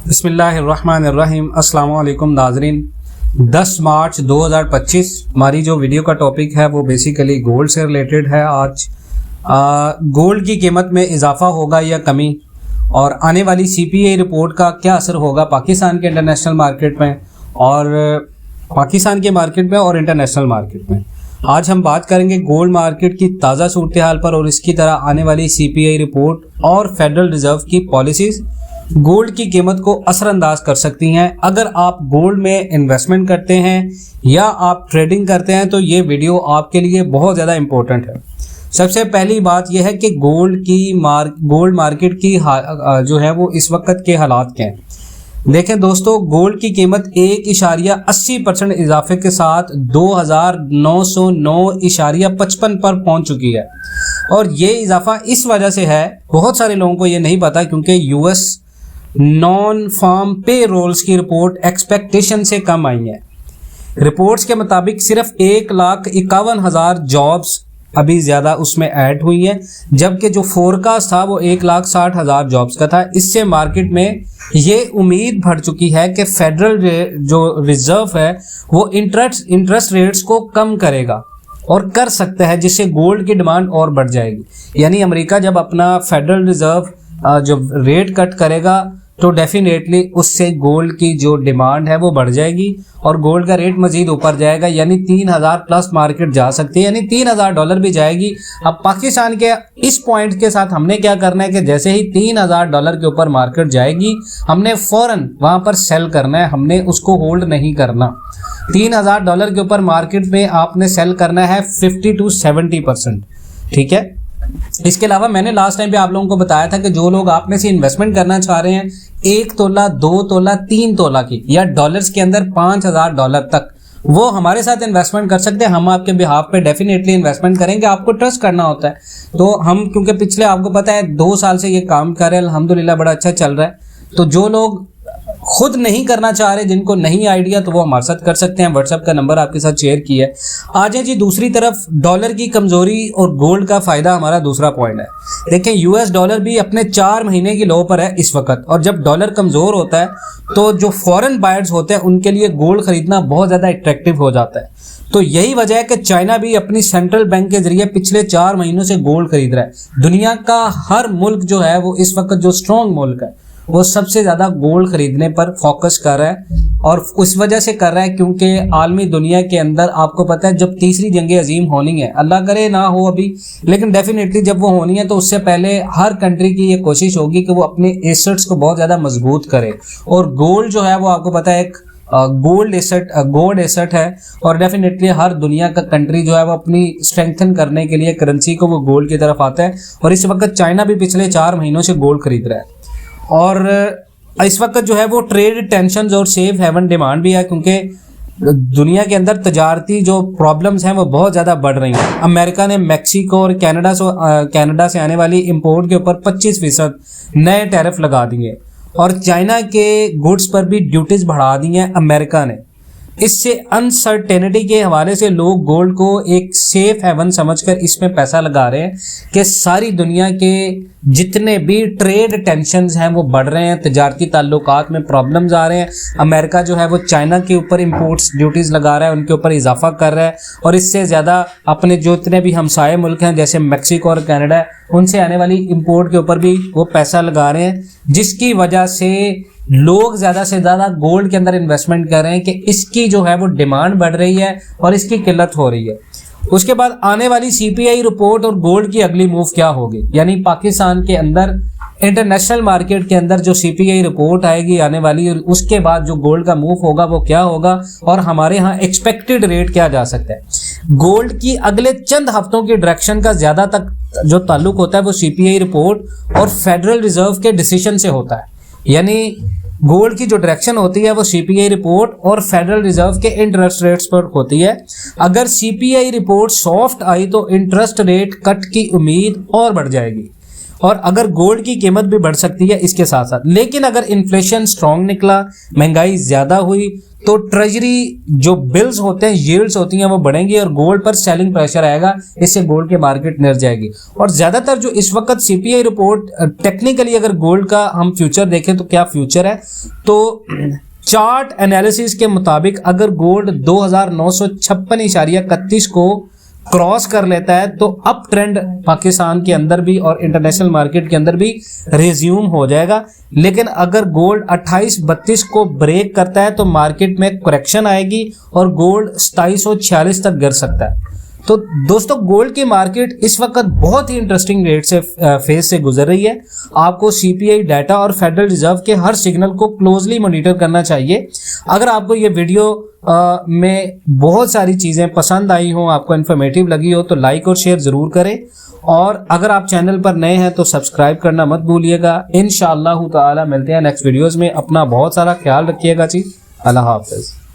बिस्मिल्लाहिर्रहमानिर्रहीम। अस्सलाम वालेकुम नाज़रीन। 10 मार्च 2025 हमारी जो वीडियो का टॉपिक है वो बेसिकली गोल्ड से रिलेटेड है। आज गोल्ड की कीमत में इजाफा होगा या कमी, और आने वाली CPI रिपोर्ट का क्या असर होगा पाकिस्तान के इंटरनेशनल मार्केट में और पाकिस्तान के मार्केट में और इंटरनेशनल मार्केट में। आज हम बात करेंगे गोल्ड मार्केट की ताज़ा सूरत हाल पर और इसकी तरह आने वाली CPI रिपोर्ट और फेडरल रिजर्व की पॉलिसीज़ गोल्ड की कीमत को असरअंदाज कर सकती हैं। अगर आप गोल्ड में इन्वेस्टमेंट करते हैं या आप ट्रेडिंग करते हैं तो ये वीडियो आपके लिए बहुत ज़्यादा इम्पोर्टेंट है। सबसे पहली बात यह है कि गोल्ड मार्केट की जो है वो इस वक्त के हालात क्या हैं। देखें दोस्तों, गोल्ड की कीमत 1.80% इजाफे के साथ 2909.55 पर पहुंच चुकी है। और ये इजाफा इस वजह से है, बहुत सारे लोगों को ये नहीं पता, क्योंकि US नॉन फार्म पे रोल्स की रिपोर्ट एक्सपेक्टेशन से कम आई है। रिपोर्ट्स के मुताबिक सिर्फ 1,51,000 जॉब्स अभी ज़्यादा उसमें ऐड हुई हैं, जबकि जो फोरकास्ट था वो 1,60,000 जॉब्स का था। इससे मार्केट में ये उम्मीद बढ़ चुकी है कि फेडरल जो रिजर्व है वो इंटरेस्ट रेट्स को कम करेगा और कर सकता है, जिससे गोल्ड की डिमांड और बढ़ जाएगी। यानी अमेरिका जब अपना फेडरल रिजर्व जब रेट कट करेगा तो डेफिनेटली उससे गोल्ड की जो डिमांड है वो बढ़ जाएगी और गोल्ड का रेट मजीद ऊपर जाएगा, यानी 3,000 प्लस मार्केट जा सकती है, यानी $3,000 भी जाएगी। अब पाकिस्तान के इस पॉइंट के साथ हमने क्या करना है कि जैसे ही $3,000 के ऊपर मार्केट जाएगी हमने फौरन वहां पर सेल करना है, हमने उसको होल्ड नहीं करना। $3,000 के ऊपर मार्केट में आपने सेल करना है 50 to 70%, ठीक है। इसके अलावा मैंने लास्ट टाइम पे आप लोगों को बताया था कि जो लोग आप में से इन्वेस्टमेंट करना चाह रहे हैं 1 तोला 2 तोला 3 तोला की या डॉलर्स के अंदर $5,000 तक, वो हमारे साथ इन्वेस्टमेंट कर सकते हैं। हम आपके बिहाफ पे डेफिनेटली इन्वेस्टमेंट करेंगे, आपको ट्रस्ट करना होता है। तो हम क्योंकि पिछले आपको पता है 2 साल से ये काम कर रहे हैं, अल्हम्दुलिल्लाह बड़ा अच्छा चल रहा है। तो जो लोग खुद नहीं करना चाह रहे, जिनको नहीं आइडिया, तो वो हमारे साथ कर सकते हैं। व्हाट्सएप का नंबर आपके साथ शेयर किया है। आ जाए जी दूसरी तरफ, डॉलर की कमजोरी और गोल्ड का फायदा हमारा दूसरा पॉइंट है। देखें US डॉलर भी अपने 4 महीने की लो पर है इस वक्त, और जब डॉलर कमजोर होता है तो जो फॉरेन बायर्स होते हैं उनके लिए गोल्ड खरीदना बहुत ज्यादा अट्रैक्टिव हो जाता है। तो यही वजह है कि चाइना भी अपनी सेंट्रल बैंक के जरिए पिछले 4 महीनों से गोल्ड खरीद रहा है। दुनिया का हर मुल्क जो है वो इस वक्त जो स्ट्रॉन्ग मुल्क है वो सबसे ज्यादा गोल्ड खरीदने पर फोकस कर रहा है, और उस वजह से कर रहा है क्योंकि आलमी दुनिया के अंदर आपको पता है जब तीसरी जंग अजीम होनी है, अल्लाह करे ना हो अभी, लेकिन डेफिनेटली जब वो होनी है तो उससे पहले हर कंट्री की ये कोशिश होगी कि वो अपने एसेट्स को बहुत ज्यादा मजबूत करे। और गोल्ड जो है वो आपको पता है एक गोल्ड एसेट है, और डेफिनेटली हर दुनिया का कंट्री जो है वो अपनी स्ट्रेंथन करने के लिए करेंसी को वो गोल्ड की तरफ आता है। और इस वक्त चाइना भी पिछले 4 महीनों से गोल्ड खरीद रहा है, और इस वक्त जो है वो ट्रेड टेंशन और सेफ हेवन डिमांड भी है, क्योंकि दुनिया के अंदर तजारती जो प्रॉब्लम्स हैं वो बहुत ज़्यादा बढ़ रही हैं। अमेरिका ने मैक्सिको और कनाडा से आने वाली इंपोर्ट के ऊपर 25% नए टैरिफ लगा दिए, और चाइना के गुड्स पर भी ड्यूटीज बढ़ा दी हैं अमेरिका ने। इससे अनसर्टेनिटी के हवाले से लोग गोल्ड को एक सेफ हेवन समझकर इसमें पैसा लगा रहे हैं कि सारी दुनिया के जितने भी ट्रेड टेंशन्स हैं वो बढ़ रहे हैं, तजारती ताल्लुकात में प्रॉब्लम्स आ रहे हैं। अमेरिका जो है वो चाइना के ऊपर इंपोर्ट्स ड्यूटीज़ लगा रहा है, उनके ऊपर इजाफा कर रहा है, और इससे ज़्यादा अपने जो इतने भी हमसाये मुल्क हैं जैसे मैक्सिको और कनाडा, उनसे आने वाली इंपोर्ट के ऊपर भी वो पैसा लगा रहे हैं, जिसकी वजह से लोग ज़्यादा से ज़्यादा गोल्ड के अंदर इन्वेस्टमेंट कर रहे हैं कि इसकी जो है वो डिमांड बढ़ रही है और इसकी किल्लत हो रही है। उसके बाद आने वाली CPI रिपोर्ट और गोल्ड की अगली मूव क्या होगी, यानी पाकिस्तान के अंदर इंटरनेशनल मार्केट के अंदर जो CPI रिपोर्ट आएगी आने वाली, उसके बाद जो गोल्ड का मूव होगा वो क्या होगा, और हमारे यहाँ एक्सपेक्टेड रेट क्या जा सकता है। गोल्ड की अगले चंद हफ्तों की डायरेक्शन का ज़्यादा तक जो ताल्लुक होता है वो CPI रिपोर्ट और फेडरल रिजर्व के डिसीजन से होता है। यानी गोल्ड की जो डायरेक्शन होती है वो CPI रिपोर्ट और फेडरल रिजर्व के इंटरेस्ट रेट्स पर होती है। अगर CPI रिपोर्ट सॉफ्ट आई तो इंटरेस्ट रेट कट की उम्मीद और बढ़ जाएगी, और अगर गोल्ड की कीमत भी बढ़ सकती है इसके साथ साथ। लेकिन अगर इन्फ्लेशन स्ट्रांग निकला, महंगाई ज्यादा हुई, तो ट्रेजरी जो बिल्स होते हैं, यील्ड्स होती हैं, वो बढ़ेंगी और गोल्ड पर सेलिंग प्रेशर आएगा, इससे गोल्ड की मार्केट निर जाएगी। और ज्यादातर जो इस वक्त सीपीआई रिपोर्ट, टेक्निकली अगर गोल्ड का हम फ्यूचर देखें तो क्या फ्यूचर है, तो चार्ट एनालिसिस के मुताबिक अगर गोल्ड 2956.31 को क्रॉस कर लेता है तो अप ट्रेंड पाकिस्तान के अंदर भी और इंटरनेशनल मार्केट के अंदर भी रिज्यूम हो जाएगा। लेकिन अगर गोल्ड 2832 को ब्रेक करता है तो मार्केट में करेक्शन आएगी और गोल्ड 2746 तक गिर सकता है। तो दोस्तों, गोल्ड की मार्केट इस वक्त बहुत ही इंटरेस्टिंग रेट से फेज से गुजर रही है। आपको सीपीआई डाटा और फेडरल रिजर्व के हर सिग्नल को क्लोजली मॉनिटर करना चाहिए। अगर आपको ये वीडियो में बहुत सारी चीज़ें पसंद आई हो, आपको इन्फॉर्मेटिव लगी हो, तो लाइक और शेयर ज़रूर करें। और अगर आप चैनल पर नए हैं तो सब्सक्राइब करना मत भूलिएगा। इंशाअल्लाह ताला मिलते हैं नेक्स्ट वीडियोज़ में। अपना बहुत सारा ख्याल रखिएगा जी। अल्लाह हाफ़िज़।